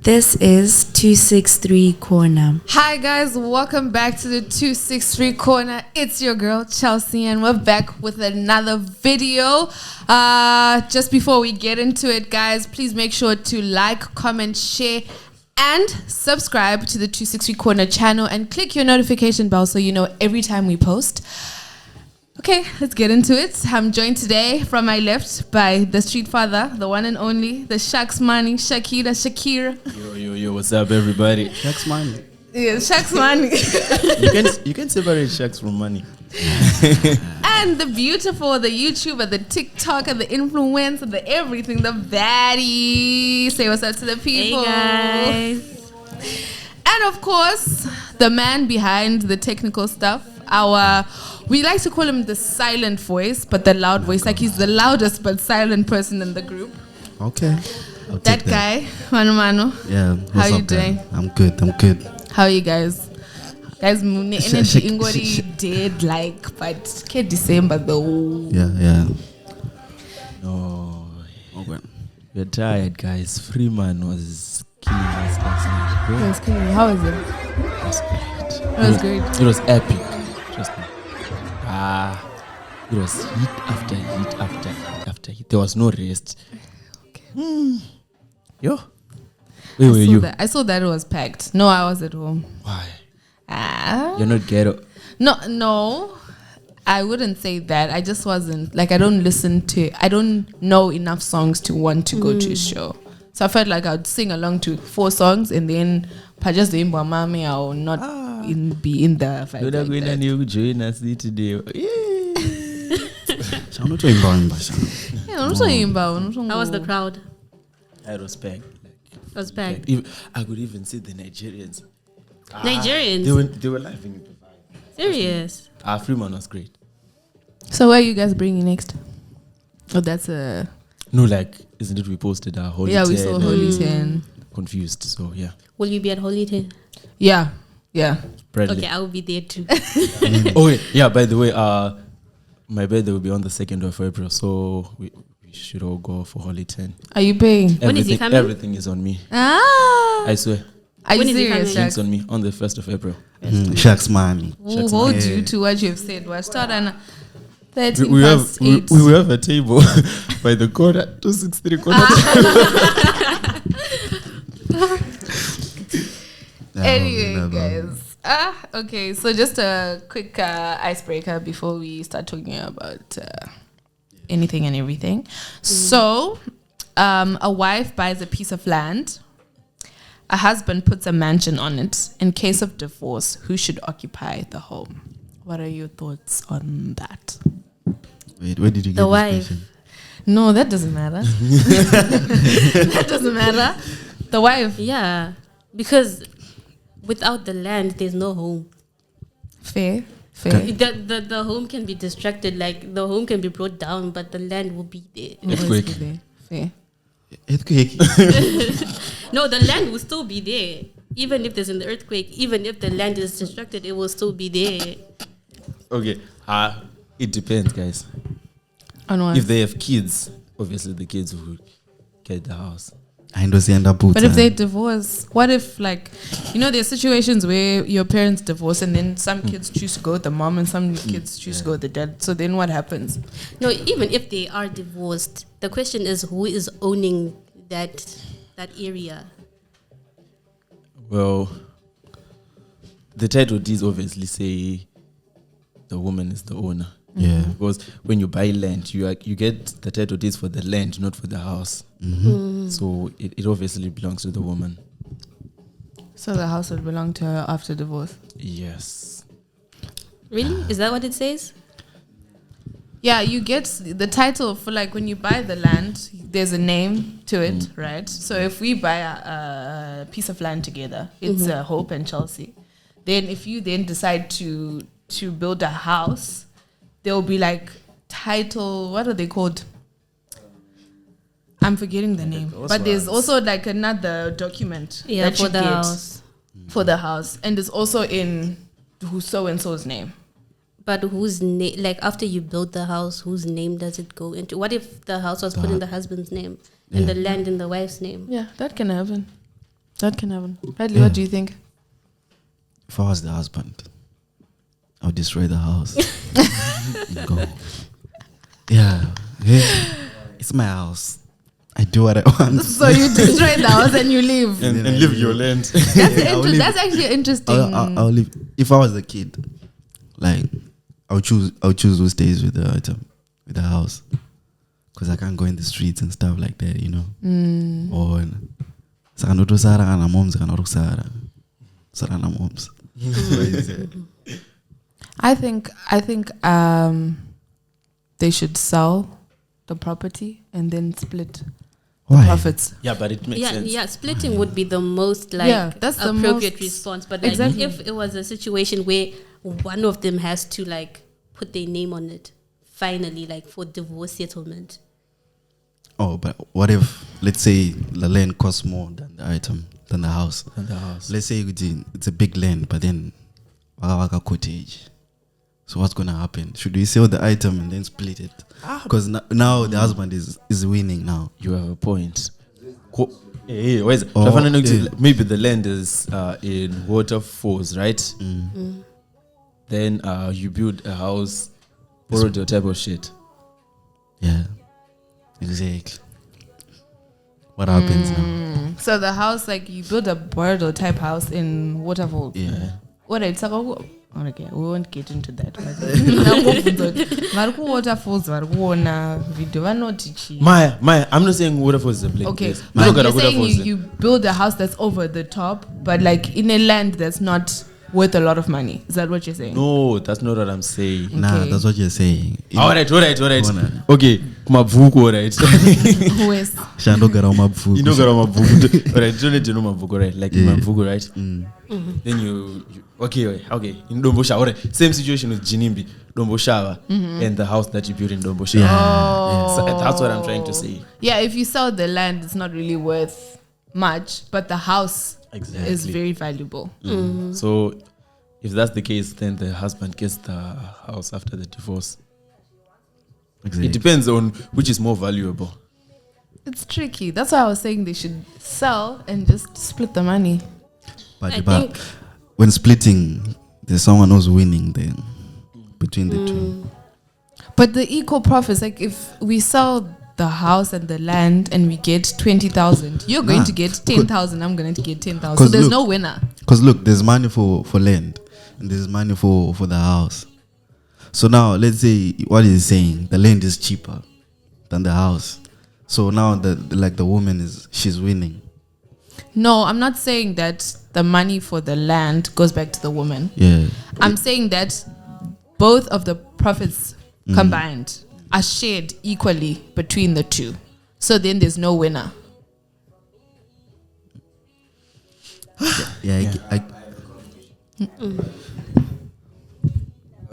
This is 263 Corner. Hi guys, welcome back to the 263 Corner. It's your girl Chelsea and we're back with another video. Just before we get into it, guys, please make sure to like, comment, share and subscribe to the 263 Corner channel and click your notification bell so you know every time we post. Okay, let's get into it. I'm joined today from my left by the street father, the one and only, the Shaq's Money, Shakira. Yo, what's up, everybody? Shaq's Money. Yeah, Shaq's Money. You can separate Shaq's from money. And the beautiful, the YouTuber, the TikToker, the influencer, the everything, the baddie. Say what's up to the people. Hey guys. And of course, the man behind the technical stuff, we like to call him the silent voice, but the loud voice. Like he's the loudest but silent person in the group. Okay. That guy, Manu. Yeah. How you doing? I'm good. How are you guys? Guys, Mune energy ingori dead like, but ke December though. Yeah. No, Okay. we're tired, guys. Freeman was killing us last night. How was it? It was great. It was great. It was epic. Trust me. It was hit after hit after hit. There was no rest. Okay. Yo. Where were you? I saw that it was packed. No, I was at home. Why? You're not ghetto. No. I wouldn't say that. I just wasn't like I don't know enough songs to want to go to a show. So I felt like I'd sing along to 4 songs and then just the Mami, I will not be in the fight. You're going and you join us today. How was the crowd? I respect. It was packed. I could even see the Nigerians. Nigerians? They were laughing at the vibe. Serious? Freeman was great. So where are you guys bringing next? Oh, that's a... No, like, isn't it we posted our Holy 10? Yeah, we saw Holy 10. Confused, so yeah. Will you be at Holy 10? Yeah. Bradley. Okay, I will be there too. Okay, yeah, by the way, my birthday will be on the 2nd of April, so we should all go for Holy 10. Are you paying? When is he coming? Everything is on me. I swear. Are When you is he serious, coming? It's on me on the 1st of April. Shaq's Money. We'll hold you to what you've said. We'll start on 13 We past 8. will have a table by the corner, 263 corner. Anyway, guys. Okay, so just a quick icebreaker before we start talking about anything and everything. So, a wife buys a piece of land. A husband puts a mansion on it. In case of divorce, who should occupy the home? What are your thoughts on that? Wait, where did you get The this wife. question? No, that doesn't matter. That doesn't matter. The wife. Yeah, because without the land, there's no home. Fair. The home can be distracted, like the home can be brought down, but the land will be there. Earthquake. Fair. Earthquake. No, the land will still be there. Even if there's an earthquake, even if the land is distracted, it will still be there. Okay, it depends, guys. On what? If they have kids, obviously the kids will get the house. But if they divorce, what if, like, there's situations where your parents divorce and then some kids choose to go with the mom and some kids choose to go with the dad. So then what happens? No, even if they are divorced, the question is who is owning that area. Well, the title deeds obviously say the woman is the owner. Yeah. Because when you buy land, you get the title deeds for the land, not for the house. So it obviously belongs to the woman. So the house would belong to her after divorce? Yes. Really? Is that what it says? Yeah, you get the title for, like, when you buy the land, there's a name to it, right? So if we buy a piece of land together, it's Hope and Chelsea. Then if you then decide to build a house, there will be like title, what are they called? I'm forgetting the name. But there's also like another document that for you the get house. for the house. And it's also in who so and so's name. But whose name, like after you build the house, whose name does it go into? What if the house was put in the husband's name and the land in the wife's name? Yeah, that can happen. That can happen. Bradley, what do you think? If I was the husband, I would destroy the house. And go. Yeah. It's my house. I do what I want. So you destroy the house and you leave. and leave your land. That's actually interesting. I'll leave. If I was a kid, like I'll choose who stays with the house, because I can't go in the streets and stuff like that, you know. Or sakanoto sara kana moms kana ruksara sara na moms. I think they should sell the property and then split the Why? profits. Yeah, but it makes sense. Yeah, splitting would be the most that's the appropriate most response. But like exactly. if it was a situation where one of them has to like put their name on it, finally, like for divorce settlement. Oh, but what if, let's say, the land costs more than the item, than the house? Let's say it's a big land, but then waka cottage. So what's gonna happen? Should we sell the item and then split it? Because now the husband is winning now. You have a point. Maybe the land is in waterfalls, right? Then you build a house, borrowed your type of shit. Yeah, exactly. What happens now? So the house, like you build a border type house in waterfall. Yeah. What it's like? Okay, we won't get into that. Waterfalls video. Maya, I'm not saying waterfalls is a blank Okay, place. but Look at you're a saying waterfalls. you build a house that's over the top, but like in a land that's not worth a lot of money. Is that what you're saying? No, that's not what I'm saying. Nah, Okay. that's what you're saying. Alright. Bona. Okay, mavuko, alright. Who is? Shando garama bfuku. You know mavuko. Alright, you don't need to know mavuko, right? Like mavuko, right? Then you okay. In Dombosha, alright. Same situation with Jinimbi, Domboshawa, and the house that you built in Domboshawa. Yeah. So that's what I'm trying to say. Yeah, if you sell the land, it's not really worth much, but the house is very valuable. So if that's the case, then the husband gets the house after the divorce. Exactly. It depends on which is more valuable. It's tricky. That's why I was saying they should sell and just split the money. I But think when splitting, there's someone who's winning then between the two. But the equal profits, like if we sell the house and the land and we get 20,000, you're going to get 10,000, I'm going to get 10,000. So there's no winner. Because look, there's money for land and there's money for the house. So now let's say what he's saying, the land is cheaper than the house. So now the woman she's winning. No, I'm not saying that the money for the land goes back to the woman. Yeah. I'm saying that both of the profits combined are shared equally between the two. So then there's no winner.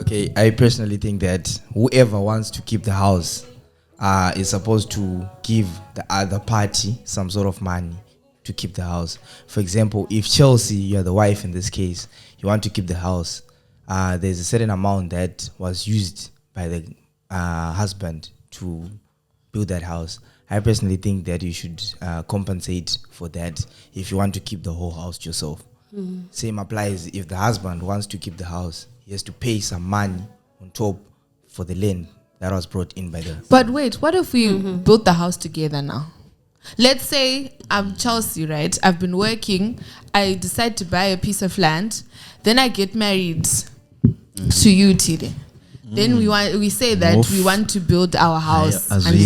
Okay, I personally think that whoever wants to keep the house is supposed to give the other party some sort of money to keep the house. For example, if Chelsea, you're the wife in this case, you want to keep the house, there's a certain amount that was used by the husband to build that house. I personally think that you should compensate for that if you want to keep the whole house yourself. Same applies if the husband wants to keep the house. He has to pay some money on top for the land that was brought in by the... But wait, what if we built the house together now? Let's say I'm Chelsea, right? I've been working. I decide to buy a piece of land. Then I get married to you, Tide. Then we say that we want to build our house. That's And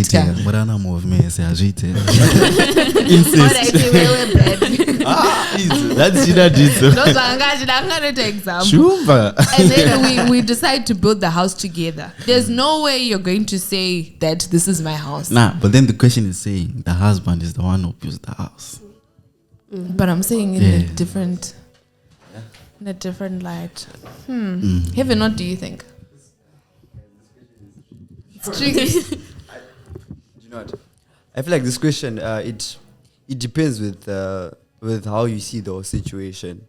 then we decide to build the house together. There's no way you're going to say that this is my house. Nah, but then the question is saying the husband is the one who builds the house. But I'm saying in a different light. Heaven, what do you think? It's tricky. You know what? I feel like this question it depends with how you see the situation.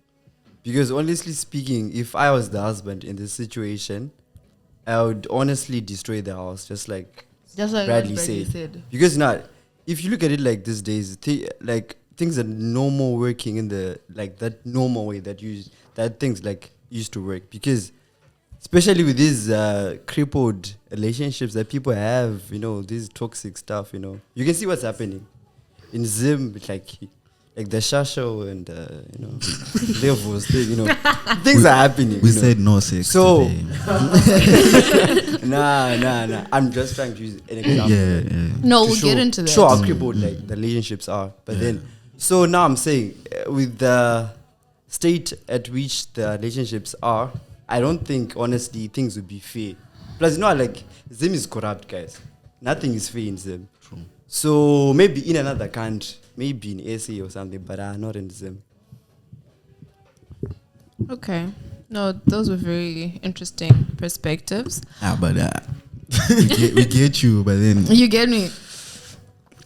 Because honestly speaking, if I was the husband in this situation, I would honestly destroy the house, just like That's what Bradley Bradley said. said. Because now, if you look at it like these days, like things are no more working in the like that normal way that things like used to work, because especially with these crippled relationships that people have, you know, this toxic stuff, you know, you can see what's happening in Zim, like the Shasho and you know levels, you know, things are happening. We said no sex. So today. nah. I'm just trying to use an example. Yeah. No, to we'll get into that. Show how crippled like the relationships are. But then, so now I'm saying with the state at which the relationships are, I don't think honestly things would be fair. Plus, you know, like Zim is corrupt, guys. Nothing is fair in Zim. True. So maybe in another country, maybe in SA or something, but not in Zim. Okay. No, those were very interesting perspectives. But we get you, but then You get me?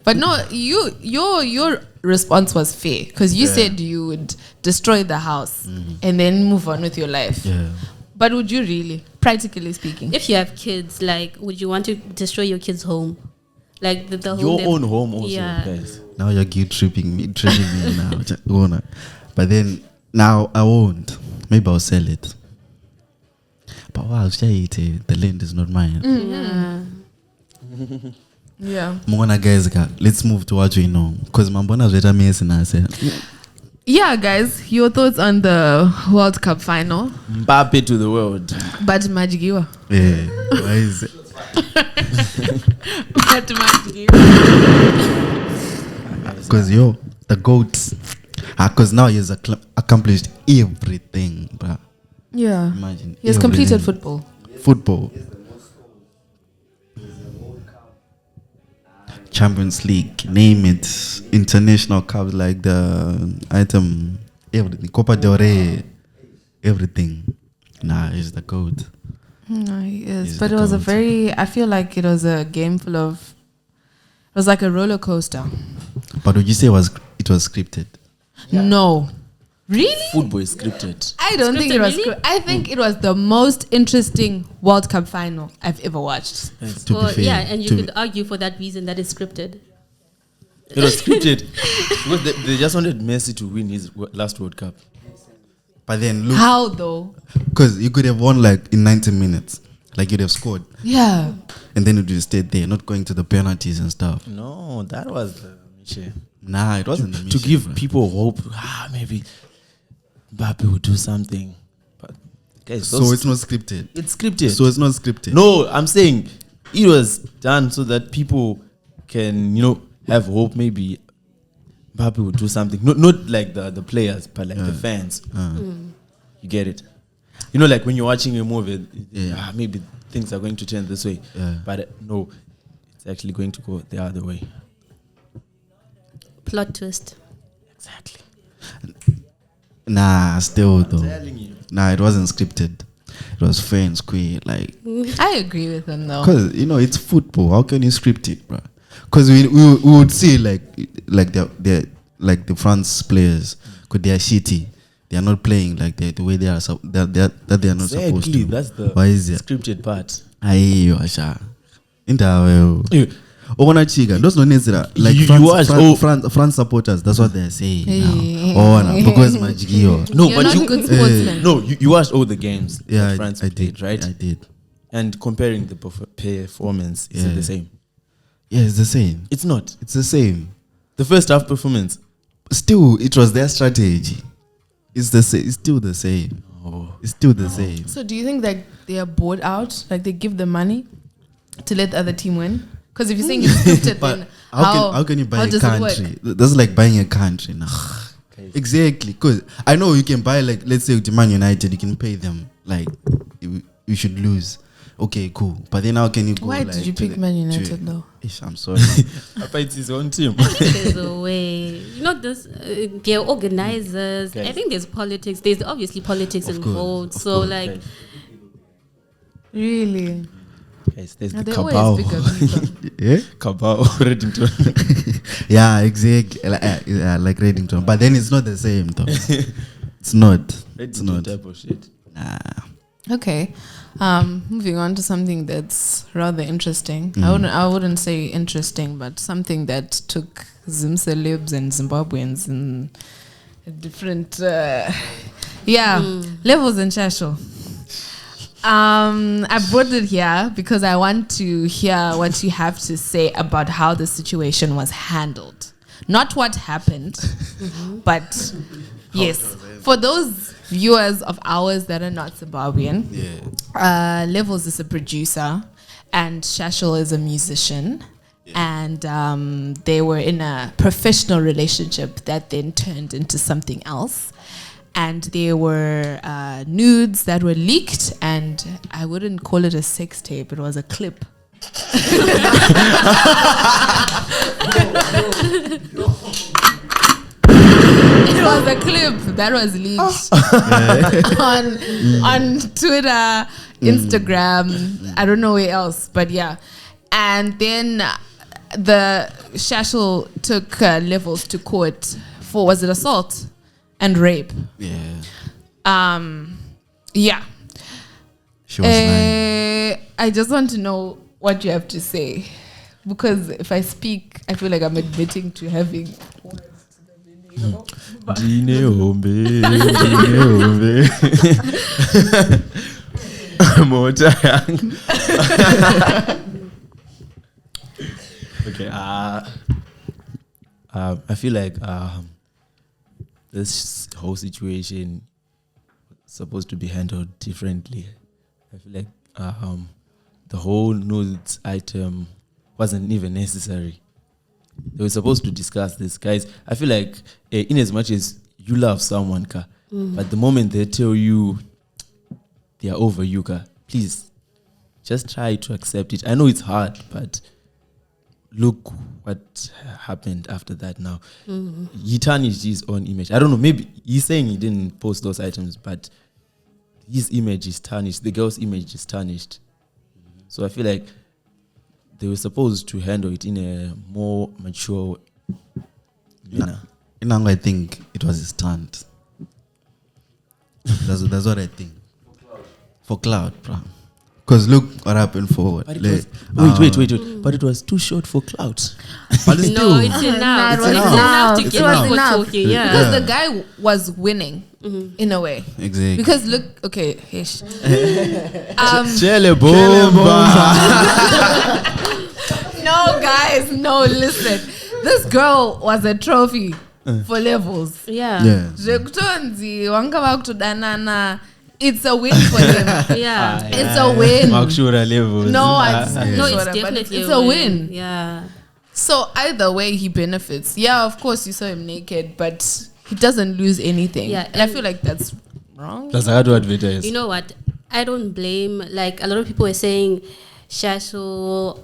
But no, your response was fair, because you said you would destroy the house and then move on with your life. yeah. But would you really, practically speaking? If you have kids, like, would you want to destroy your kids' home? Like the home. Your own home also, Yeah. guys. Now you're guilt tripping me now. But then now I won't. Maybe I'll sell it. But wow, the land is not mine. Yeah. Yeah. Mona guys, let's move to what we know. Because Mambona's better messing I said. Yeah, guys, your thoughts on the World Cup final? Mbappe to the world. But Majigiwa. Yeah. Why is it? But Majigiwa. Because the goats. Because now he has accomplished everything, bruh. Yeah. Imagine. He has completed everything. football. Football. Champions League, name it. International cups like the item, everything. Copa del Rey, everything. Nah, he's the goat. No, he is. He's But the it was a goat. very, I feel like it was a game full of, it was like a roller coaster. But would you say it was scripted? No. Really? Football is scripted. I don't think it Scripted, was. really? I think it was the most interesting World Cup final I've ever watched. To Or, be fair, yeah, and you to could argue for that reason that it's scripted. It was scripted because they just wanted Messi to win his last World Cup. But then look, How though? because you could have won like in 90 minutes, like you'd have scored, Yeah. and then you'd have stayed there, not going to the penalties and stuff. No, that was the mission. Nah, it wasn't the To mission, give bruh. people hope. Maybe Mbappe will do something. But guys, So it's not scripted. it's scripted. So it's not scripted. No, I'm saying it was done so that people can, you know, have hope. Maybe Mbappe will do something. Not like the players, but like the fans. You get it? You know, like when you're watching a movie, maybe things are going to turn this way. Yeah. But no, it's actually going to go the other way. Plot twist. Exactly. Nah, still though. Telling you. Nah, it wasn't scripted. It was fair and square. Like, I agree with him though. because you know it's football. How can you script it, bro? Because we would see like the France players, because they are shitty. They are not playing like the way they are that they are not supposed Exactly. to. That's the Why is it? scripted part. Ayo, Asha. Indawo. Eh, Ogona chiga. Those no nezira. Like You France, watch- France supporters. That's what they're saying Hey. now. Oh, no, because Majigio. No, You're but not you a good sportsman. No, you watched all the games Yeah, that France I played, did. right? I did. And comparing the performance, is it Yeah. the same? Yeah, it's the same. It's not. It's the same. The first half performance. Still, it was their strategy. It's the same. It's still the same. Oh. It's still the same. So do you think that they are bought out? Like they give the money to let the other team win? Because if you're saying it's scripted, But then how can you buy how a does it work? country? That's like buying a country now. Exactly. Because I know you can buy, like, let's say with Man United, you can pay them like you should lose. Okay, cool. But then how can you go? Why like, did you to pick Man United though? Ish, I'm sorry. Papa, it's his own team. There's a way. You know, this, they're organizers. Okay. I think there's politics. There's obviously politics Of course, involved. of So, course. like, Really? Yes, there's No, the they're Cabal. always bigger people. Yeah. Cabal, Reddington. Yeah, exactly. Like Reddington. But then it's not the same though. It's not. It's Reddington not. type of shit. Nah. Okay. Moving on to something that's rather interesting. I wouldn't say interesting, but something that took Zim celebs and Zimbabweans in different levels in Shasho. I brought it here because I want to hear what you have to say about how the situation was handled. Not what happened, but yes. For those viewers of ours that are not Zimbabwean, Levels is a producer and Shashel is a musician. And they were in a professional relationship that then turned into something else. And there were nudes that were leaked, and I wouldn't call it a sex tape, it was a clip. It was a clip that was leaked on Twitter, Instagram, I don't know where else, but yeah. And then the Shashel took Levels to court for, was it assault and rape? Yeah. Yeah. She was lying. I just want to know what you have to say, because if I speak, I feel like I'm admitting to having words to the video. Okay. I feel like this whole situation is supposed to be handled differently. I feel like the whole nudes item wasn't even necessary. They were supposed to discuss this, guys. I feel like in as much as you love someone, but the moment they tell you they are over you, please just try to accept it. I know it's hard, but look what happened after that now. He tarnished his own image. I don't know, maybe he's saying he didn't post those items, but his image is tarnished. The girl's image is tarnished. So I feel like they were supposed to handle it in a more mature manner. Now I think it was a stunt. That's what I think. For cloud, bro. Because look what happened for. But it was, wait. But it was too short for clout. But it's still. No, it's enough. It was It's enough. to It get was people enough. talking. Yeah. Because the guy was winning in a way. Exactly. Because look, okay, ish. No, guys, no, listen. This girl was a trophy for Levels. Yeah. Yeah. Zvekutonzi wanga vakutodanana, it's a win for him. Yeah. It's a win. Makshura levels. No, it's No, it's but definitely it's a win. Yeah. So either way, he benefits. Yeah, of course, you saw him naked, but he doesn't lose anything. Yeah, and I feel like that's wrong. That's how to advertise. You know what? I don't blame, like a lot of people were saying Shasho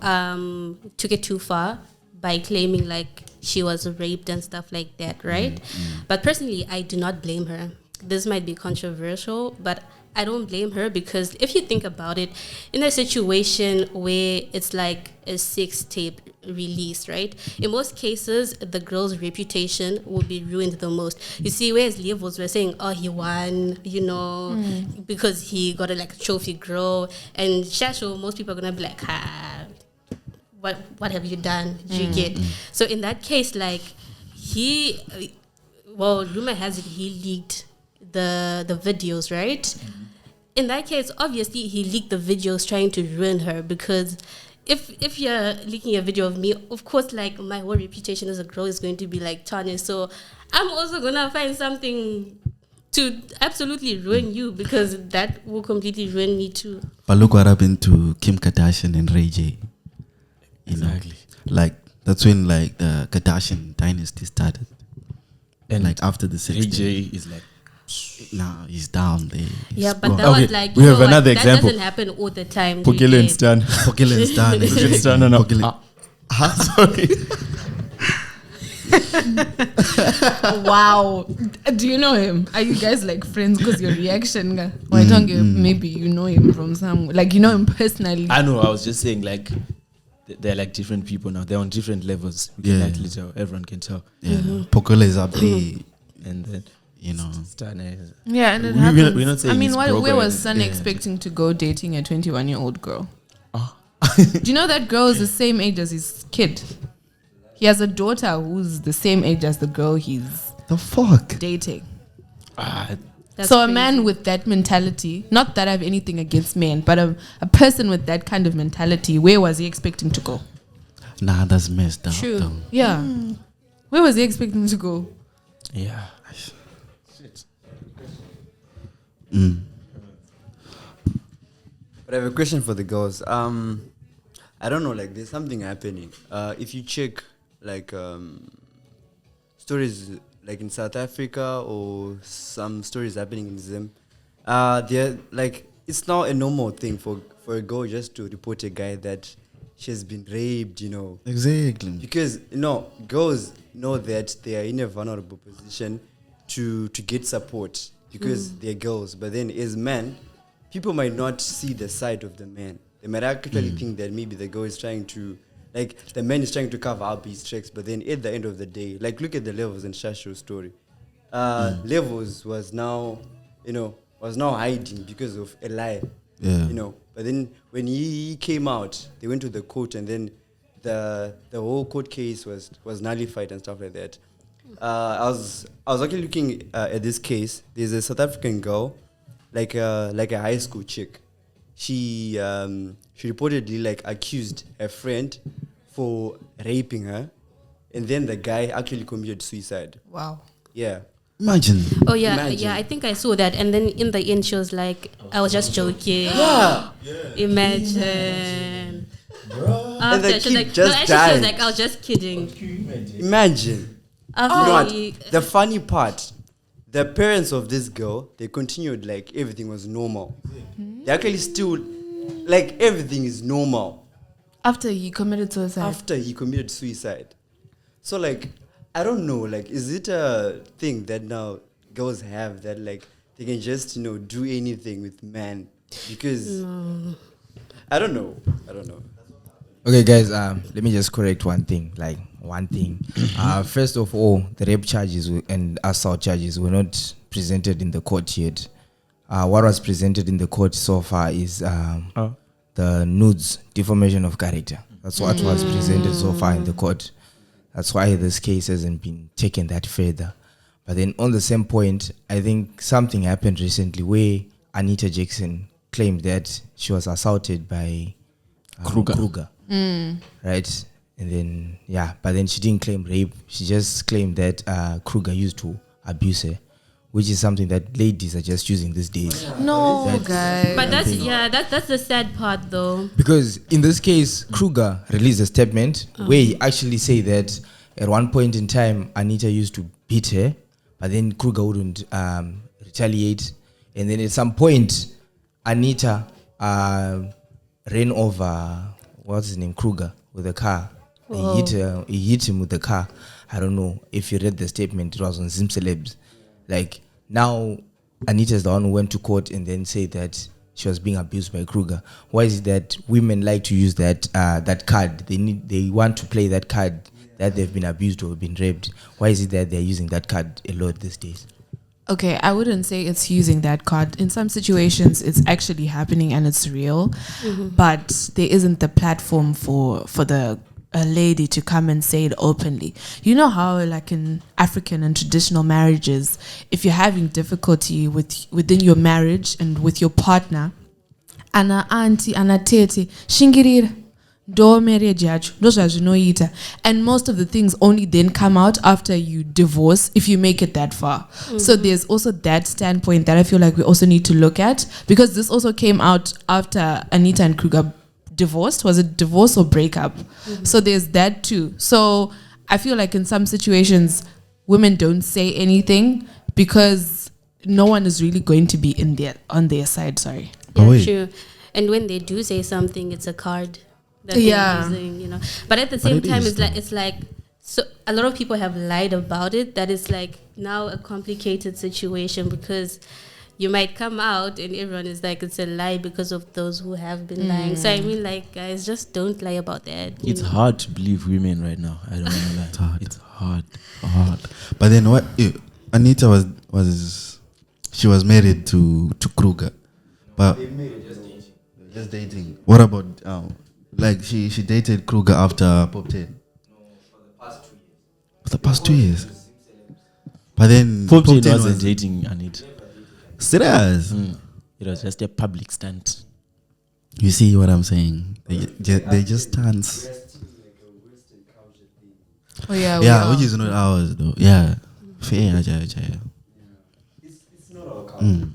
took it too far by claiming like she was raped and stuff like that, right? But personally, I do not blame her. This might be controversial, but I don't blame her, because if you think about it, in a situation where it's like a sex tape release, right? In most cases, the girl's reputation will be ruined the most. You see, whereas Levels were saying, oh, he won, you know, because he got a like trophy girl, and Shasho, most people are gonna be like, what have you done? Did you get? So in that case, like rumor has it he leaked the videos, right? In that case, obviously he leaked the videos trying to ruin her, because if you're leaking a video of me, of course, like my whole reputation as a girl is going to be like tarnished. So I'm also gonna find something to absolutely ruin you, because that will completely ruin me too. But look what happened to Kim Kardashian and Ray J. Exactly. Like that's when like the Kardashian dynasty started. And like after the 60s. AJ is like, nah, he's down there. Yeah, but gone. that was like, we you have know what, another example. That doesn't happen all the time. Pokele and Stan. Pokelen's done. Pokelen's done. No. Sorry. Wow. Do you know him? Are you guys like friends? Because your reaction, maybe you know him from somewhere. Like you know him personally. I know. I was just saying, like, they're like different people now. They're on different levels. We can actually tell. Everyone can tell. Yeah. Pokele is up there. And then you know. Yeah, and it We're happens. not saying I mean, he's where broke or was anything. Son expecting to go dating a 21-year-old girl? Do you know that girl is the same age as his kid? He has a daughter who's the same age as the girl he's The fuck? dating. That's So a crazy. man with that mentality, not that I have anything against men, but a person with that kind of mentality, where was he expecting to go? Nah, that's messed up. True. though. Yeah. Where was he expecting to go? Yeah. But I have a question for the girls. I don't know, like there's something happening. If you check like stories like in South Africa or some stories happening in Zim, they're like it's now a normal thing for a girl just to report a guy that she has been raped, you know. Exactly. Because girls know that they are in a vulnerable position to get support because they're girls. But then as men, people might not see the side of the man. They might actually think that maybe the girl is trying to, like the man is trying to cover up his tracks. But then at the end of the day, like look at the Levels and Shasho's story. Levels was now hiding because of a lie. Yeah. You know, but then when he came out, they went to the court, and then the whole court case was nullified and stuff like that. I was actually looking at this case. There's a South African girl, like a high school chick. She reportedly like accused a friend for raping her, and then the guy actually committed suicide. Wow. Yeah. Imagine. Oh yeah, Imagine. yeah. I think I saw that, and then in the end, she was like, "I was just joking." Yeah. Imagine. And the After she was kid like, just no, actually, she died. was like, "I was just kidding." Imagine. After You know what? he- The funny part, the parents of this girl, they continued like everything was normal. They actually still, like everything is normal After he committed suicide. after he committed suicide. So like, I don't know, like, is it a thing that now girls have that like they can just do anything with men because I don't know. Okay, guys. Let me just correct one thing. First of all, the rape charges and assault charges were not presented in the court yet. What was presented in the court so far is the nudes, defamation of character. That's what was presented so far in the court. That's why this case hasn't been taken that further. But then on the same point, I think something happened recently where Anita Jackson claimed that she was assaulted by Kruger. Right? And then, but then she didn't claim rape. She just claimed that Kruger used to abuse her, which is something that ladies are just using these days. No, guys. But that's the sad part, though. Because in this case, Kruger released a statement where he actually said that at one point in time, Anita used to beat her, but then Kruger wouldn't retaliate. And then at some point, Anita ran over, what's his name, Kruger, with a car. He hit him with the car. I don't know if you read the statement. It was on Zim Celebs. Like, now Anita's the one who went to court and then said that she was being abused by Kruger. Why is it that women like to use that card? They want to play that card that they've been abused or been raped. Why is it that they're using that card a lot these days? Okay, I wouldn't say it's using that card. In some situations, it's actually happening and it's real, but there isn't the platform for a lady to come and say it openly. You know how, like in African and traditional marriages, if you're having difficulty within your marriage and with your partner, ana auntie, ana tete, shingirira. Do marriage yacho, ndo zvazvinoita. And most of the things only then come out after you divorce, if you make it that far. So there's also that standpoint that I feel like we also need to look at, because this also came out after Anita and Kruger divorced. Was it divorce or breakup? So there's that too. So I feel like in some situations women don't say anything because no one is really going to be on their side. Sorry. Yeah, true. And when they do say something, it's a card that they're using, But at the same time, it's like so a lot of people have lied about it. That is like now a complicated situation because you might come out and everyone is like it's a lie because of those who have been lying. So I mean, like, guys, just don't lie about that. It's hard to believe women right now. I don't want to lie. It's hard. But then what? Anita was she was married to Kruger, but just dating. What about like she dated Kruger after Pop 10? For the past 2 years. But then Pop 10 10 wasn't dating Anita. serious. It was just a public stunt. You see what I'm saying? They just dance. Oh yeah, Yeah, which is not ours though. Yeah, fair, yeah.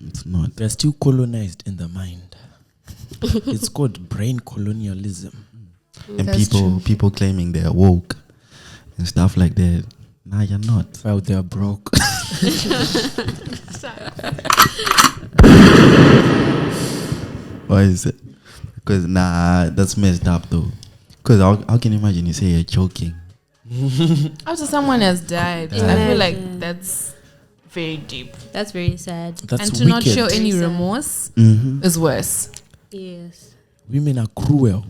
It's not. They're still colonized in the mind. It's called brain colonialism. And That's people claiming they're woke and stuff like that. Nah, you're not. Well, they're broke. Why is it? Because that's messed up though. Because how can you imagine you say you're joking? After someone has died, I feel like that's very deep. That's very sad. That's And to not wicked. show any Very sad. remorse Mm-hmm. is worse. Yes. Women are cruel.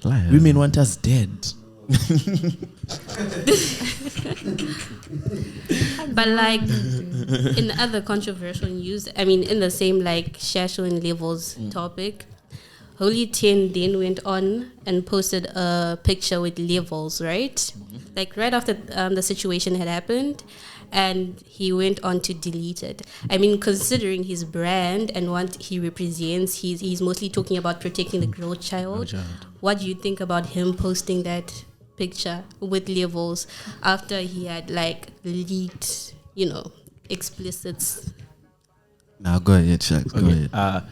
Liar. Women want us dead. But like in other controversial news, I mean, in the same like Shasho and Levels topic, Holy 10 then went on and posted a picture with Levels, right? Like right after the situation had happened, and he went on to delete it. I mean, considering his brand and what he represents, he's mostly talking about protecting the girl child. What do you think about him posting that picture with Levels after he had like leaked, explicits? Now go ahead, Shaq. Go ahead.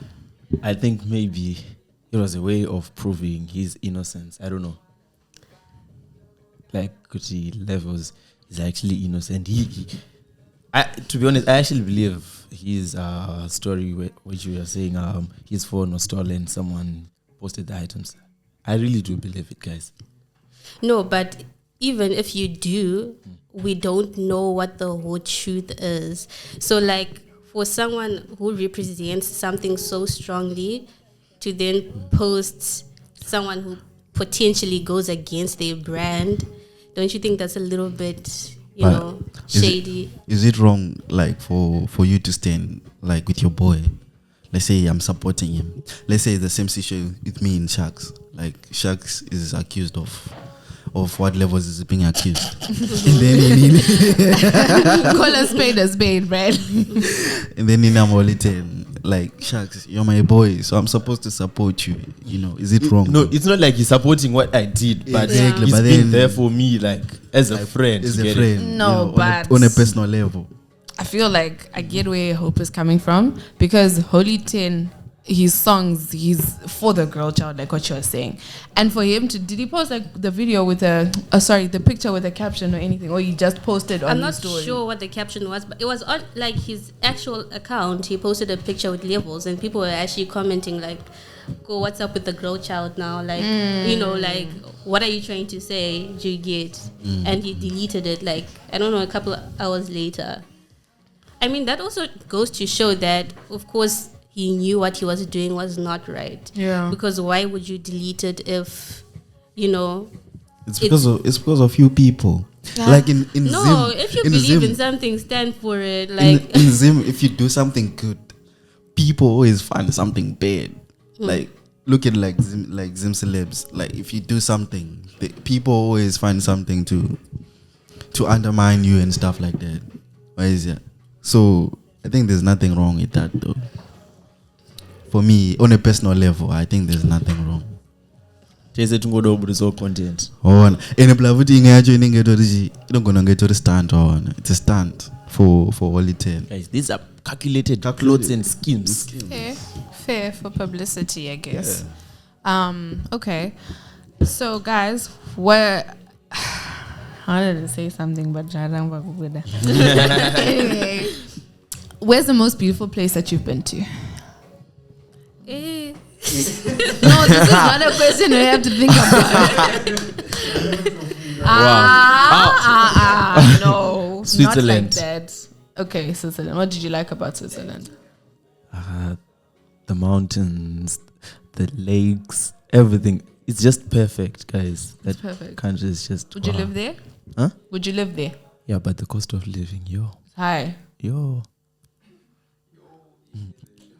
I think maybe it was a way of proving his innocence. I don't know. Like Kuti Levels is actually innocent. To be honest, I actually believe his story, which you were saying, his phone was stolen. Someone posted the items. I really do believe it, guys. No, but even if you do, we don't know what the whole truth is. So like for someone who represents something so strongly to then post someone who potentially goes against their brand, don't you think that's a little bit, shady? Is it wrong, like, for you to stand, like, with your boy? Let's say I'm supporting him. Let's say the same situation with me and Sharks. Like, Sharks is accused of what Levels is being accused. And then Call a spade, right? and then in Amolite, like, Sharks, you're my boy, so I'm supposed to support you. Is it wrong? No, it's not like he's supporting what I did, but Exactly, he's but been then- there for me, like as a friend. As you a get it? friend. No, but- on a personal level. I feel like I get where Hope is coming from, because Holy 10, his songs, he's for the girl child, like what you were saying. And for him did he post like the video with the picture with a caption or anything, or he just posted on I'm his not story? sure what the caption was, but it was on like his actual account. He posted a picture with Levels, and people were actually commenting like, "Go, what's up with the girl child now? Like, like, what are you trying to say? Do you get?" And he deleted it like, I don't know, a couple of hours later. I mean, that also goes to show that, of course, he knew what he was doing was not right. Yeah. Because why would you delete it if, It's because of you people. Yeah. Like in no, Zim, if you in believe Zim, in something, stand for it. Like, in Zim, if you do something good, people always find something bad. Like look at like Zim celebs. Like if you do something, people always find something to undermine you and stuff like that. Why is that? So I think there's nothing wrong with that though. For me, on a personal level, I think there's nothing wrong. Chese tungoda ubudisa content. And a blavuti ingacho iningetori don't gonna get to the stand on. It's a stunt for Holy 10. Guys, these are calculated plots and schemes. Fair for publicity, I guess. Okay. So guys, I wanted to say something, but anyway, where's the most beautiful place that you've been to? eh. No, this is not a question I have to think about. No, Switzerland. not like that. Okay, Switzerland. What did you like about Switzerland? The mountains, the lakes, everything. It's just perfect, guys. Perfect. Country is just. Would you live there? Huh? Would you live there? Yeah, but the cost of living, yo. Hi. Yo.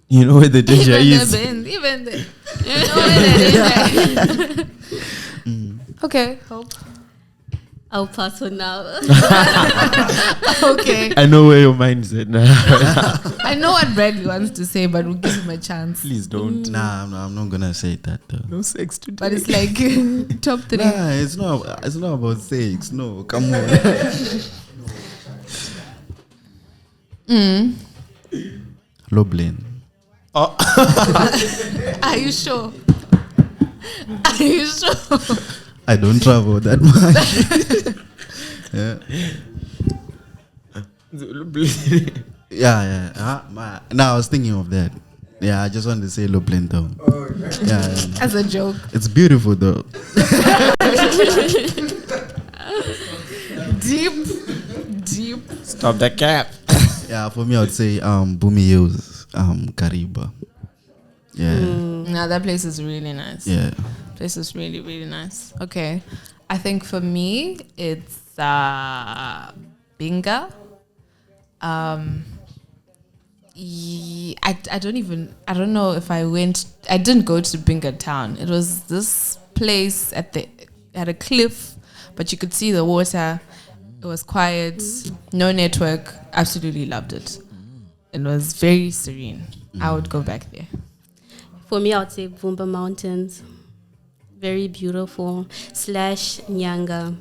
You know where the danger is. Even the you know where the danger. Okay, Hope. I'll pass on now. Okay. I know where your mind is at now. I know what Bradley wants to say, but we'll give him a chance. Please don't. Nah, I'm not gonna say that though. No sex today. But it's like top 3. Nah, it's not about sex. No, come on. Lublin. Are you sure? Are you sure? I don't travel that much. Yeah. Now I was thinking of that. Yeah, I just wanted to say Lublin though. Yeah. As a joke. It's beautiful though. Deep. Stop the cap. Yeah, for me I would say Bumi Hills, Kariba. Yeah. Nah, that place is really nice. Yeah. Place is really, really nice. Okay. I think for me, it's Binga. I don't know if I didn't go to Binga town. It was this place at a cliff, but you could see the water. It was quiet, no network. Absolutely loved it. It was very serene. I would go back there. For me, I would say Vumba Mountains. Very beautiful. / Nyanga.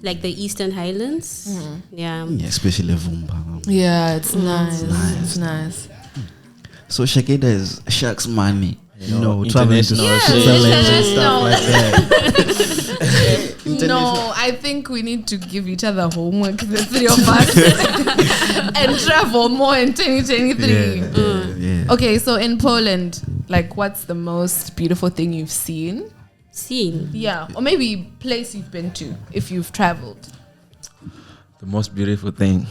Like the Eastern Highlands. Yeah. Yeah, especially Vumba. Yeah, it's nice. It's nice. So Shakeda is Shark's money. You know, traveling to international Switzerland and stuff like that. No, I think we need to give each other homework, the 3 of us, and travel more in 2023. Yeah. Okay, so in Poland, like, what's the most beautiful thing you've seen? Yeah, or maybe place you've been to if you've traveled. The most beautiful thing.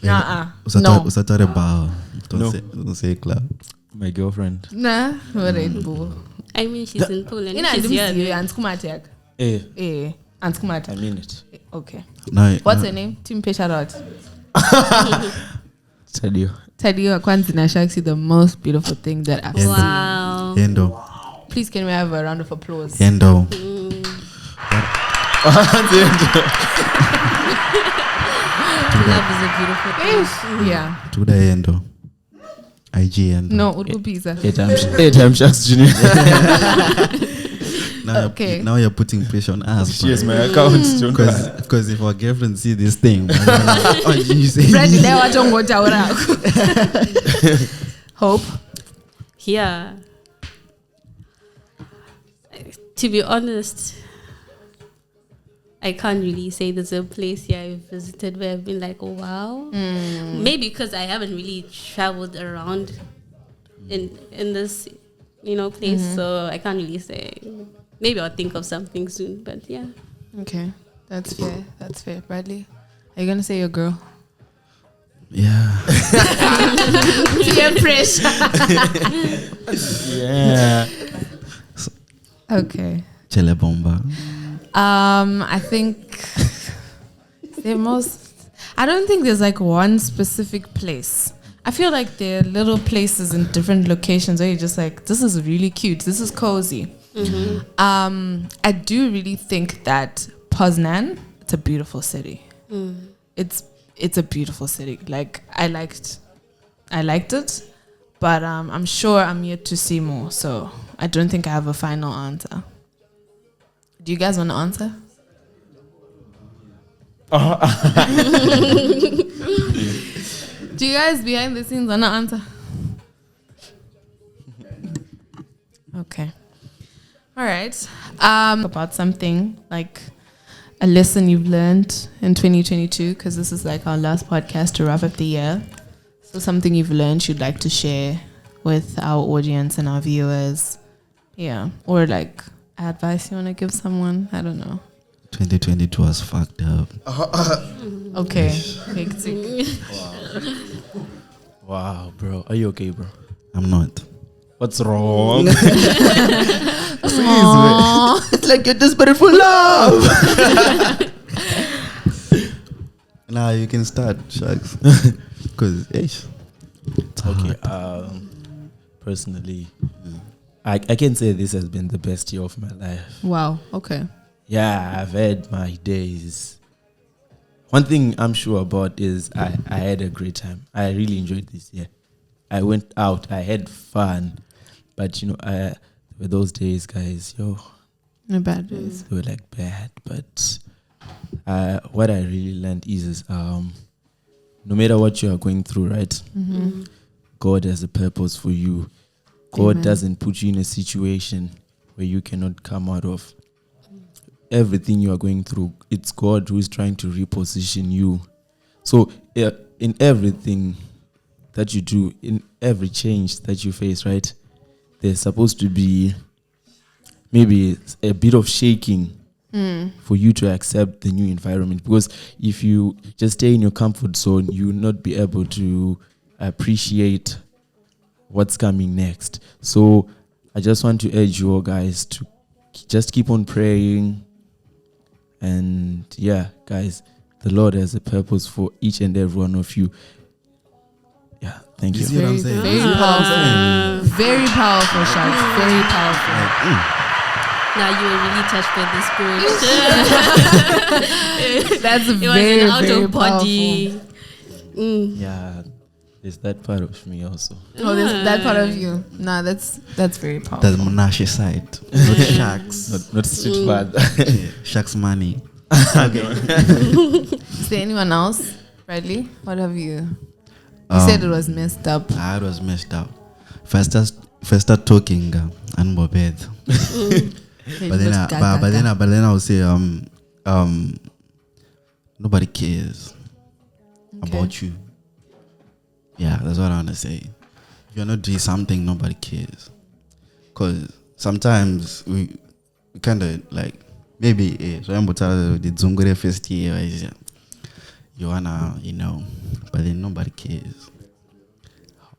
No. Usatare bar. No. Don't say club. My girlfriend. Nah, alright, boo. I mean, she's in Poland. Ina She's here. ndimsiye Anskumate. I mean it. Okay. No, What's her name? Tim Pesharot. Sadio. Tadio Kwanzina Shaksi, the most beautiful thing that I've seen. Wow. Yendo. Please, can we have a round of applause? Yendo. Love is a beautiful thing. Yeah. Tuda Yendo. IG Yendo. No, Udu Pizza. 8 times Sharks Junior. Okay. Now you're putting pressure on us. She has my account. Because if our girlfriend see this thing, what did you say? Brady, they were talking about Hope. Yeah. To be honest, I can't really say there's a place here I've visited where I've been like, oh, wow. Maybe because I haven't really traveled around in this, place. So I can't really say. Maybe I'll think of something soon. But yeah. Okay, that's fair. That's fair. Bradley, are you gonna say your girl? Yeah. Peer pressure. Yeah. Okay. Chele Bomba. I think I don't think there's like one specific place. I feel like there are little places in different locations where you're just like, this is really cute. This is cozy. I do really think that Poznan, it's a beautiful city. It's a beautiful city. Like I liked it, but I'm sure I'm yet to see more. So I don't think I have a final answer. Do you guys want to answer? Do you guys behind the scenes want to answer? Okay. All right. About something like a lesson you've learned in 2022, because this is like our last podcast to wrap up the year. So something you've learned you'd like to share with our audience and our viewers. Yeah. Or like advice you want to give someone. I don't know. 2022 was fucked up. Okay. Hectic. Wow, bro. Are you okay, bro? I'm not. What's wrong? It's like you're desperate for love. Nah, you can start, Sharks. Because it's Okay. hard. Personally, I can say this has been the best year of my life. Wow. Okay. Yeah, I've had my days. One thing I'm sure about is I had a great time. I really enjoyed this year. I went out, I had fun, but there were those days, guys. No bad days. They were like bad. But what I really learned is no matter what you are going through, right? God has a purpose for you. God Amen. doesn't put you in a situation where you cannot come out of. Everything you are going through, it's God who is trying to reposition you. So in everything that you do, in every change that you face, right, there's supposed to be maybe a bit of shaking for you to accept the new environment. Because if you just stay in your comfort zone, you will not be able to appreciate what's coming next. So I just want to urge you all guys to just keep on praying. And yeah, guys, the Lord has a purpose for each and every one of you. Yeah, thank You you. see what I'm saying? Very powerful. Very powerful, Sharks. Very powerful. Now you were really touched by the spirit. That's It was very, an out very of body. Yeah, there's that part of me also. Oh, there's that part of you. Nah, that's very powerful. That's Monashe side. Not Sharks. Not street bad. Yeah, Sharks money. Is there anyone else? Bradley, what have you? You said it was messed up. It was messed up. First start talking and bed. But then I would say nobody cares about you. Yeah, that's what I want to say. If you're not doing something, nobody cares. Because sometimes we kind of like, maybe so I'm the Zungure first year, you wanna, but then nobody cares.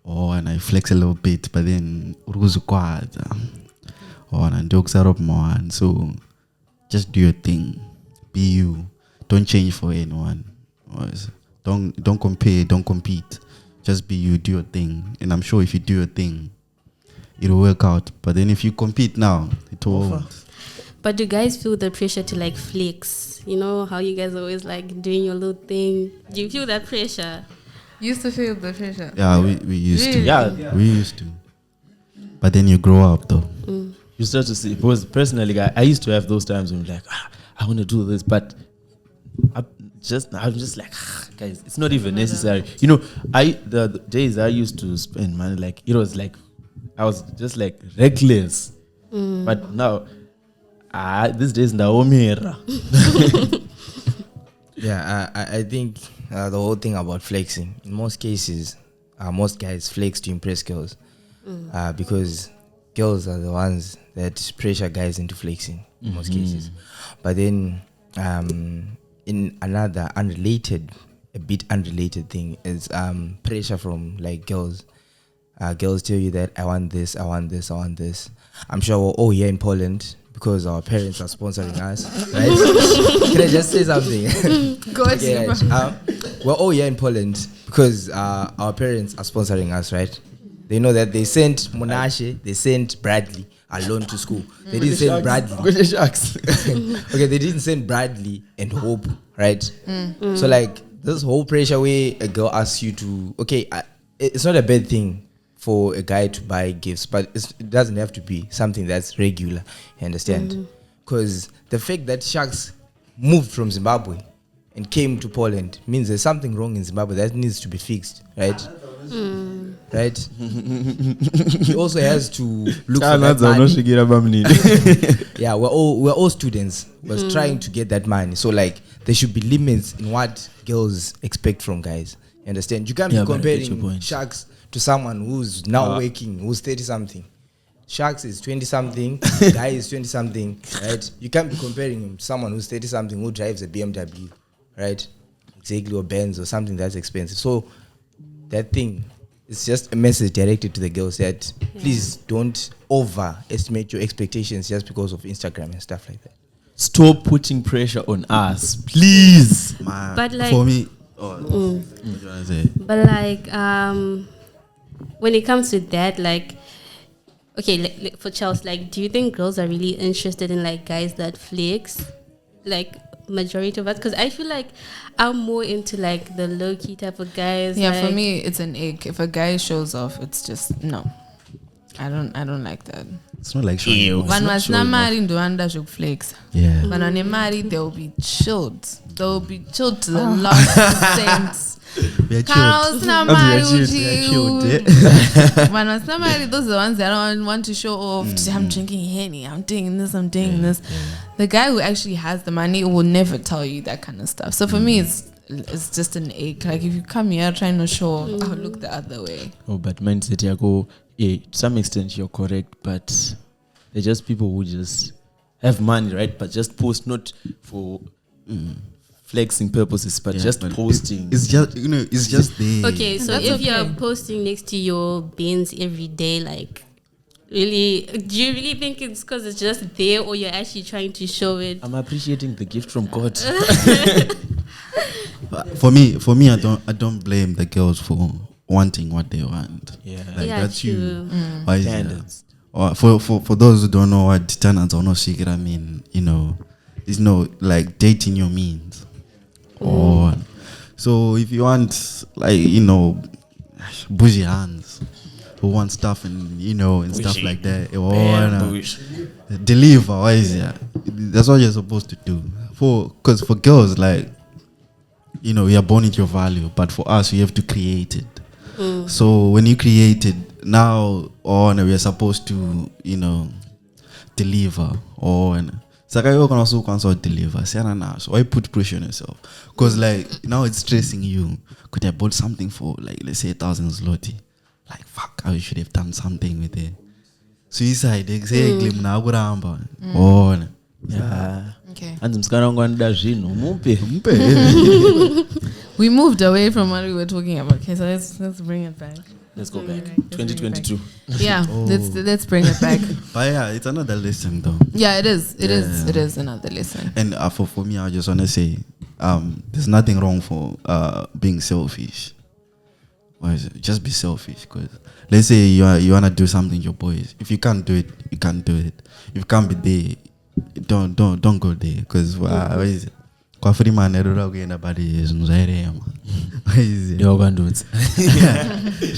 And I flex a little bit, but then and jokes are up more. And so just do your thing. Be you. Don't change for anyone. Don't compare, don't compete. Just be you, do your thing. And I'm sure if you do your thing, it'll work out. But then if you compete now, it won't. But do guys feel the pressure to like flex? You know how you guys always like doing your little thing? Do you feel that pressure? Used to feel the pressure. Yeah, we used to. Yeah. We used to. But then you grow up though. You start to see, because personally, I used to have those times when I'm like, I want to do this, but I'm just like, guys, it's not even necessary. The days I used to spend money, like, it was like, I was just like reckless. But now, these days, Yeah, I think the whole thing about flexing, in most cases, most guys flex to impress girls because girls are the ones that pressure guys into flexing in most cases. But then in another a bit unrelated thing is pressure from like girls. Girls tell you that I want this, I want this, I want this. I'm sure we're all here in Poland because our parents are sponsoring us, right? Can I just say something? Go ahead. Okay, right. We're all here in Poland because our parents are sponsoring us, right? They know that they sent Monashe, they sent Bradley alone to school. They didn't send Bradley. Okay, they didn't send Bradley and Hope, right? So like this whole pressure where a girl asks you to, it's not a bad thing for a guy to buy gifts, but it doesn't have to be something that's regular. You understand? Because the fact that Sharks moved from Zimbabwe and came to Poland means there's something wrong in Zimbabwe that needs to be fixed, right? Right? He also has to look for that money. Yeah, we're all students. We're trying to get that money. So like there should be limits in what girls expect from guys. You understand? You can't be comparing Sharks to someone who's now working, who's 30-something. Sharks is 20-something, guy is 20-something, right? You can't be comparing him to someone who's 30-something who drives a BMW, right? Exactly, or Benz or something that's expensive. So that thing is just a message directed to the girls that please don't overestimate your expectations just because of Instagram and stuff like that. Stop putting pressure on us, please. But like, for me, What do you wanna say? But like, when it comes to that, like, okay, like for Charles, like, do you think girls are really interested in like guys that flex? Like majority of us, because I feel like I'm more into like the low key type of guys. Yeah, like, for me, it's an ick. If a guy shows off, it's just no. I don't like that. It's not like showing off. It's One not was showing not off. married, do under should flex. Yeah. When on a married, they'll be chilled. They'll be chilled to the last cent. We are chilled. Carol's not We are married. chilled, we are chilled, yeah. When was not married, those are the ones that don't want to show off. To say, I'm drinking Henny, I'm doing this, I'm doing this. The guy who actually has the money will never tell you that kind of stuff. So for me, it's just an ache. Like if you come here trying to show off, I'll look the other way. Oh, but mindset, yeah, go. Yeah, to some extent you're correct, but they're just people who just have money, right? But just post not for flexing purposes, but Yeah, just but posting. It's just, you know, it's just there. okay, so That's if okay. you're posting next to your bins every day, like, really, do you really think it's because it's just there, or you're actually trying to show it? I'm appreciating the gift from God. But for me, I don't blame the girls for wanting what they want. Yeah. Like Yeah, that's you. true. Why is that? Standards. Or for those who don't know what Tanha dzaunosvikira mean, you know, it's no like dating your means. Or so if you want, like, you know, bougie hands who want stuff and, you know, and stuff like that, or deliver, why is that? That's what you're supposed to do. Because for girls, like, you know, we are born into your value, but for us, we have to create it. So when you create it now, or we are supposed to, you know, deliver, or Saka you can also deliver. So why put pressure on yourself? Because like now it's stressing you. Could I bought something for like, let's say 1,000 zloty? Like fuck, I should have done something with it. Suicide exactly oh Yeah. Okay. Hanzi msikana wangu anida zvino mupe. We moved away from what we were talking about. Okay, so let's bring it back. Let's go back. Let's bring it back. 2022. Yeah, let's bring it back. But yeah, it's another lesson though. Yeah, it is. It Yeah. is another lesson. And for me, I just want to say, there's nothing wrong for being selfish. Why is it? Just be selfish. Because let's say you wanna do something, your boys. If you can't do it, you can't do it. If you can't be there, don't go there. Because what is it? Kwa free man, I don't know about it. What is it? Yo bandits.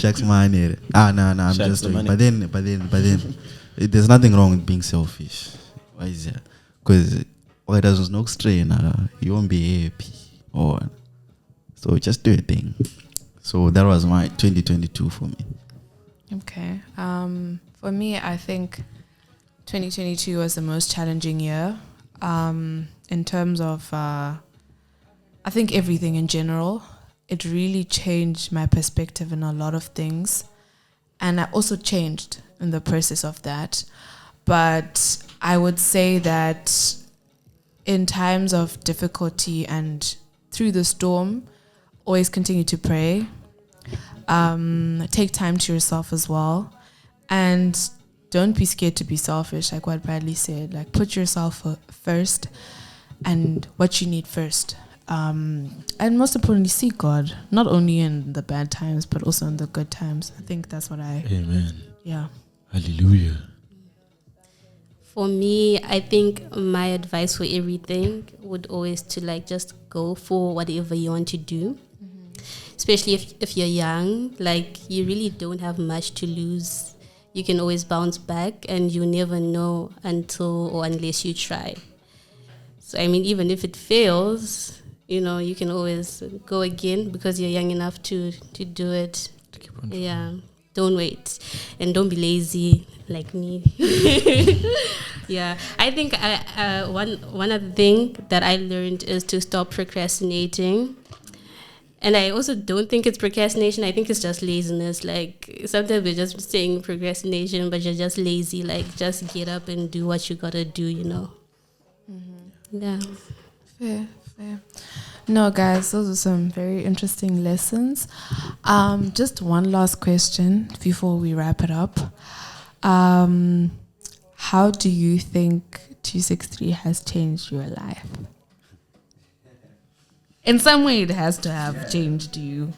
Shucks money. No, I'm Shucks just the doing. money. But then, there's nothing wrong with being selfish. Why is that? Because why doesn't no strain? You won't be happy. Or so just do a thing. So that was my 2022 for me. Okay. For me, I think 2022 was the most challenging year. In terms of, I think everything in general, it really changed my perspective in a lot of things. And I also changed in the process of that. But I would say that in times of difficulty and through the storm, always continue to pray. Take time to yourself as well. And don't be scared to be selfish, like what Bradley said. Like, put yourself first and what you need first. And most importantly, seek God, not only in the bad times, but also in the good times. I think that's what Amen. yeah. Hallelujah. For me, I think my advice for everything would always to like just go for whatever you want to do. Especially if you're young, like you really don't have much to lose. You can always bounce back, and you never know until or unless you try. So I mean, even if it fails, you know, you can always go again because you're young enough to do it. Yeah, don't wait, and don't be lazy like me. Yeah, I think one other thing that I learned is to stop procrastinating. And I also don't think it's procrastination. I think it's just laziness. Like, sometimes we're just saying procrastination, but you're just lazy. Like, just get up and do what you gotta do, you know? Yeah. Fair. No, guys, those are some very interesting lessons. Just one last question before we wrap it up. How do you think 263 has changed your life? in some way it has to have changed you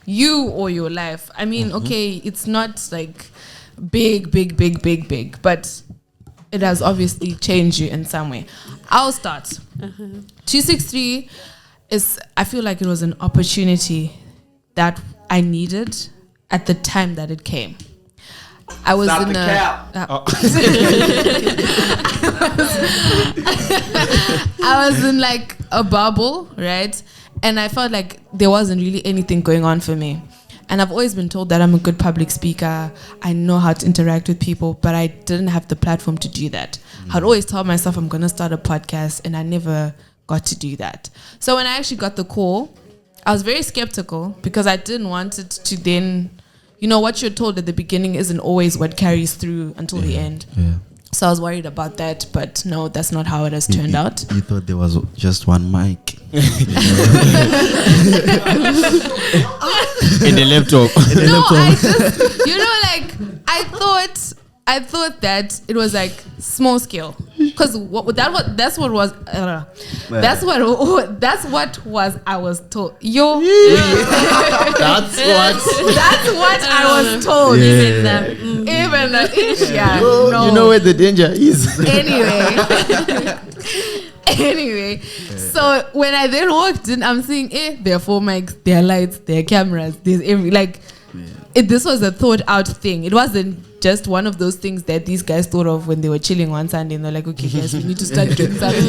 or your life. I mean, okay, it's not like big, but it has obviously changed you in some way. I'll start. 263 is, I feel like it was an opportunity that I needed at the time that it came. I was in I was in like a bubble, right? And I felt like there wasn't really anything going on for me. And I've always been told that I'm a good public speaker. I know how to interact with people, but I didn't have the platform to do that. I'd always tell myself I'm going to start a podcast, and I never got to do that. So when I actually got the call, I was very skeptical because I didn't want it to then, what you're told at the beginning isn't always what carries through until the end. Yeah. So I was worried about that, but no, that's not how it has turned out. You thought there was just one mic. In the laptop. I thought that it was like small scale, because that's what was I was told. That's what I was told. Even no. You know where the danger is. Anyway, so when I then walked in, I'm seeing, there are 4 mics, there are lights, there are cameras, there's this was a thought out thing. It wasn't just one of those things that these guys thought of when they were chilling one Sunday and they're like, okay guys, we need to start doing something. So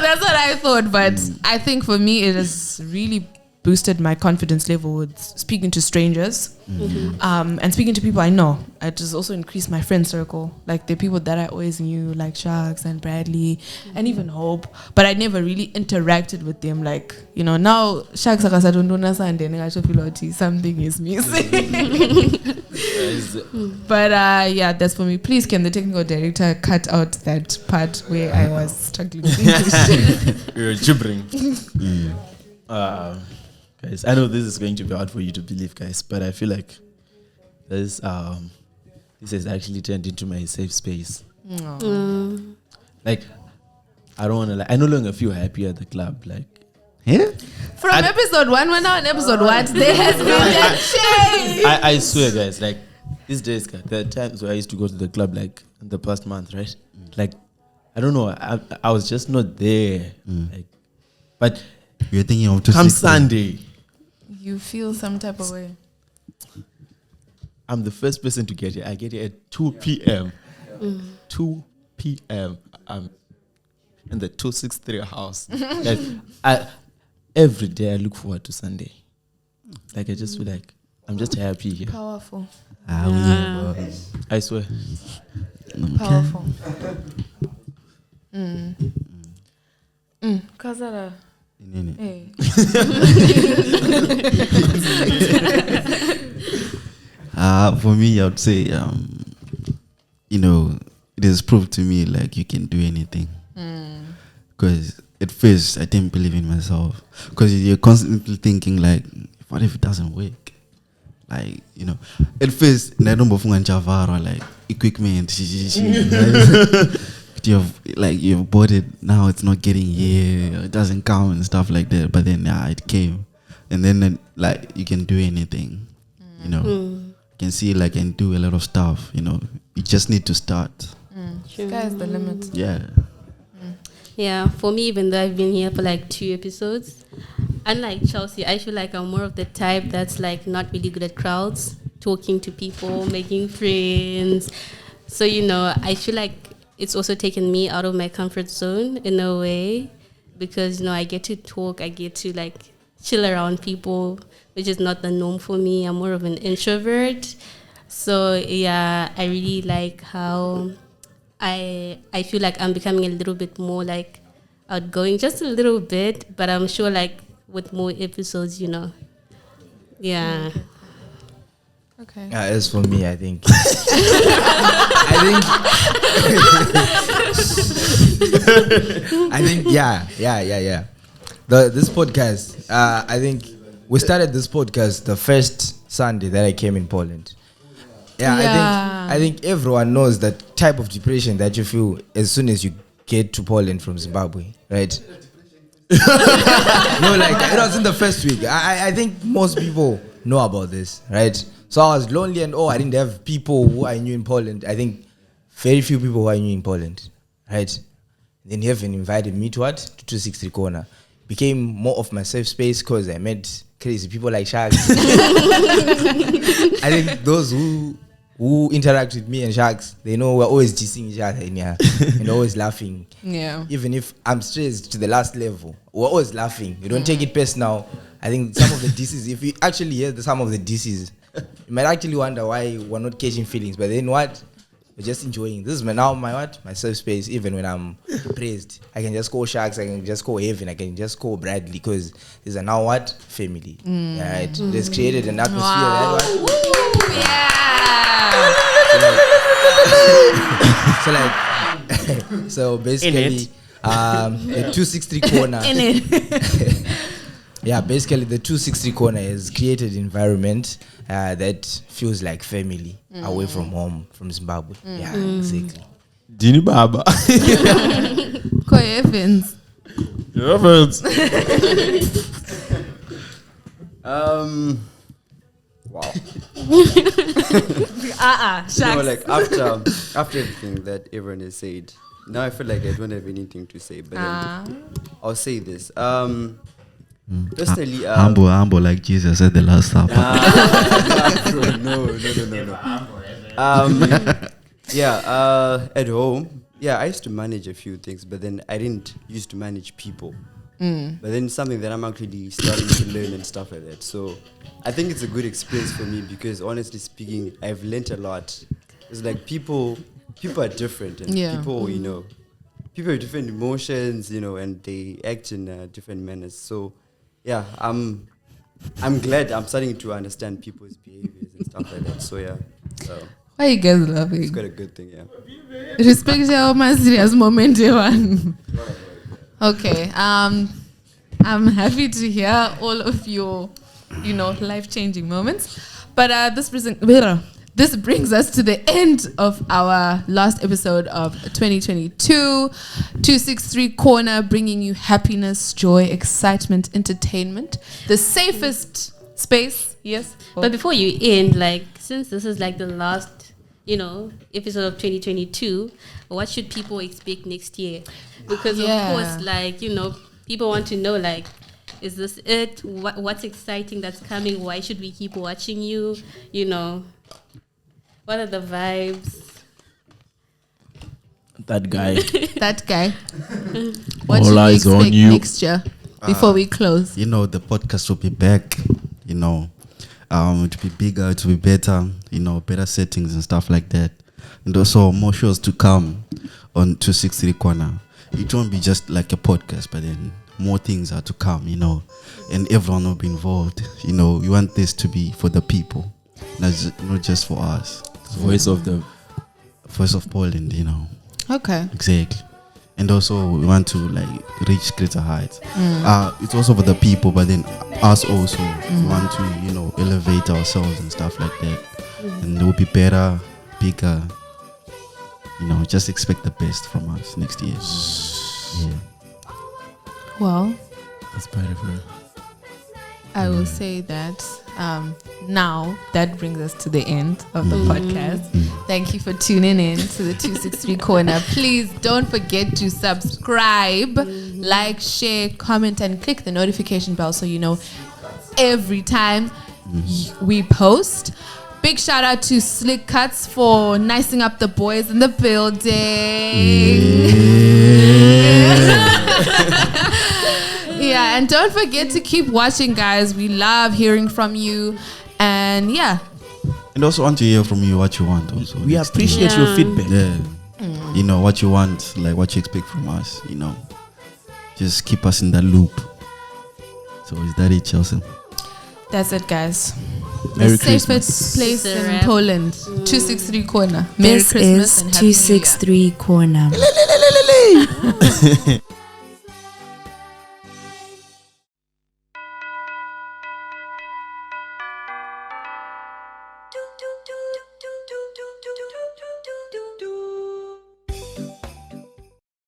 that's what I thought, but I think for me it has really boosted my confidence level with speaking to strangers, and speaking to people I know. It just also increased my friend circle. Like the people that I always knew, like Sharks and Bradley, and even Hope, but I never really interacted with them. Like, now Sharks something is missing. But yeah, that's for me. Please, can the technical director cut out that part where I was struggling with English? You're gibbering. Guys, I know this is going to be hard for you to believe, guys, but I feel like this has actually turned into my safe space. Like, I don't want to, I no longer feel happy at the club. Like, from episode 1, we're now in episode 1. There has been a change. I swear, guys, like, these days, there are times where I used to go to the club, like, in the past month, right? Like, I don't know, I was just not there. Like, but you're thinking of come Sunday, you feel some type of way. I'm the first person to get here. I get here at 2 p.m. 2 p.m. I'm in the 263 house. Like, every day I look forward to Sunday. Like, I just feel like I'm just happy here. Powerful. I swear. Powerful. Kazara. Hey. For me, I would say, it has proved to me like you can do anything. Because at first I didn't believe in myself. Because you're constantly thinking like, what if it doesn't work? Like, at first, I don't know like equipment. You've bought it, now it's not getting here, it doesn't count and stuff like that. But then it came, and then you can do anything. You can see and do a lot of stuff. You just need to start. Sky's the limit. Yeah, for me, even though I've been here for 2 episodes, unlike Chelsea, I feel like I'm more of the type that's not really good at crowds, talking to people, making friends. So I feel like it's also taken me out of my comfort zone in a way, because I get to talk, I get to chill around people, which is not the norm for me. I'm more of an introvert. So yeah, I really like how I feel like I'm becoming a little bit more outgoing, just a little bit, but I'm sure with more episodes, yeah. Okay. As for me, I think yeah. This podcast, I think we started this podcast the first Sunday that I came in Poland. I think everyone knows that type of depression that you feel as soon as you get to Poland from Zimbabwe, right? No, like it was in the first week. I think most people know about this, right? So I was lonely and I didn't have people who I knew in Poland. I think very few people who I knew in Poland, right? Then Heaven invited me to what? To 263 Corner. Became more of my safe space because I met crazy people like Sharks. I think those who interact with me and Sharks, they know we're always dissing each other in here and always laughing. Yeah. Even if I'm stressed to the last level, we're always laughing. You don't take it personal. I think some of the disses, if you actually hear some of the disses, you might actually wonder why we're not catching feelings. But then what? We're just enjoying. This is my safe space. Even when I'm praised, I can just call Sharks, I can just call Heaven, I can just call Bradley because these are now what? Family. Right? There's created an atmosphere. Wow. That Woo, yeah. So basically, the 263 Corner. Yeah, basically the 263 Corner has created environment that feels like family away from home, from Zimbabwe. Yeah, exactly. Dini Baba. Ko Evans. Evans. Wow. Sharks. Like after everything that everyone has said, now I feel like I don't have anything to say. But then I'll say this. Personally, humble like Jesus at the Last Supper. No. At home, I used to manage a few things, but then I didn't used to manage people. But then something that I'm actually starting to learn and stuff like that. So I think it's a good experience for me because honestly speaking, I've learned a lot. It's like people are different and people, people have different emotions, and they act in different manners. So I'm glad I'm starting to understand people's behaviors and stuff like that. So why are you guys laughing? It's quite a good thing, Respect your my serious moment, one. Okay. I'm happy to hear all of your, life-changing moments. But this brings us to the end of our last episode of 2022. 263 Corner, bringing you happiness, joy, excitement, entertainment. The safest space. Yes. But before you end, since this is the last, episode of 2022, what should people expect next year? Because of course, people want to know, is this it? What's exciting that's coming? Why should we keep watching you? What are the vibes? That guy. What All should we eyes on expect you. next year before we close? The podcast will be back. To be bigger, to be better. Better settings and stuff like that. And also more shows to come on 263 Corner. It won't be just like a podcast, but then more things are to come, and everyone will be involved. We want this to be for the people, not just for us. Voice of Poland, Okay. Exactly. And also we want to reach greater heights. It's also for the people, but then us also want to elevate ourselves and stuff like that. And we'll be better, bigger. Just expect the best from us next year. Yeah. Well, That's beautiful. I will say that now that brings us to the end of the podcast. Thank you for tuning in to the 263 Corner. Please don't forget to subscribe, like, share, comment, and click the notification bell so you know every time we post. Big shout out to Slick Cuts for nicing up the boys in the building. Yeah, and don't forget to keep watching, guys. We love hearing from you. And And also want to hear from you what you want also. We appreciate your feedback. Yeah. What you want, what you expect from us, Just keep us in that loop. So is that it, Chelsea? that's it, guys. Merry The safest Christmas. place in Poland, 263 Corner. Merry This Christmas is and Happy New Year. 263 Corner.